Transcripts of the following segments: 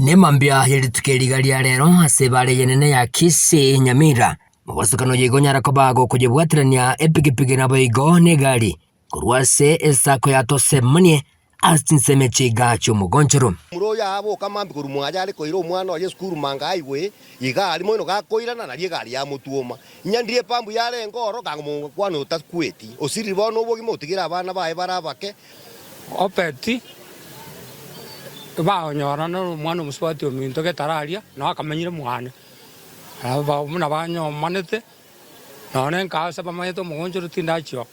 Nemambia yalitukerigaria rero asebare yenene ya Kisii Nyamira mugosukano yigonyara kobago kujibwatirania epikipiki na baigo ne gari kurwase esako yatosemanie astinse chiga cyumugonchero muroya abo kamambi kurumwaja ari koiro mwana wa skuru manga iwe iga ari moino ga koirana na gari ya mutuoma nyandire pambu yare ngoro kangu kwano takweti osiri bono bogi motigira abana bae barabake opeti ba nyora no mwana muswati ominto ke tararia no akamenyire mwana aba muna banyo manete none nkasa bamayeto mugonjoro tindachyo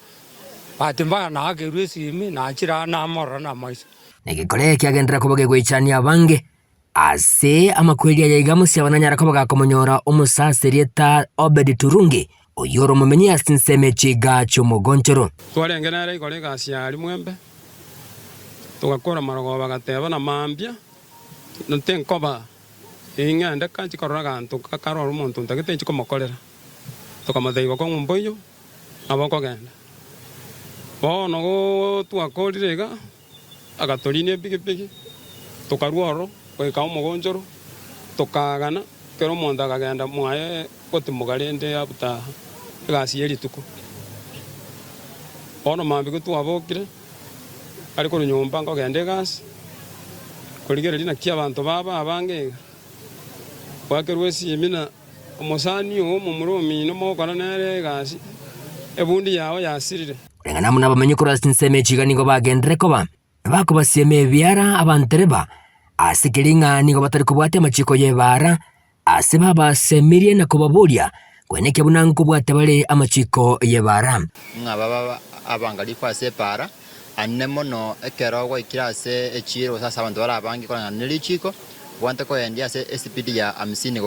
batimba na agerwesi imi na achira na amora na mais negikore kyagendera kuboge gwichania bange ase amakweria yaigamusia bananyara kobaga komonyora umusasirieta Obedi Turungi oyoro mumenyi asinseme chiga cyumugonchero twarengena ikore gasia ari mwembe tugakora marogo bagateba na mambia ntenkoba inganda kanchi koroga ntuka karoro muntu ntagete chikomokorera tukamadeigo ko mumboyo aboko genda bono go twakorirega agatorine piki tukaruoro kweka umugonjoro tukagana kero muntu akagenda mwaye kotimugarende abuta gasi yerituko bono mambi ko twabokire ariko nyumba ngo gende gas kurigera lina kia abantu baba abange wakerwesi mina umusani wo mumuromi no mokana nere gas ebundi yawo yasirire ngana muna bamenye kurasinseme chiga ningo bagendere koba bakobasieme biara abantereba asikiringa ningo batari kubwate amachiko yebara asebaba semirie na kubaburia kweneke bunanko bwate bale amachiko yebara ngababa abangali kwa separa anemo no ekero go ikirase echiro sasa abantu barabangi kora nilichiko wante ko endia se SPD ya 50 go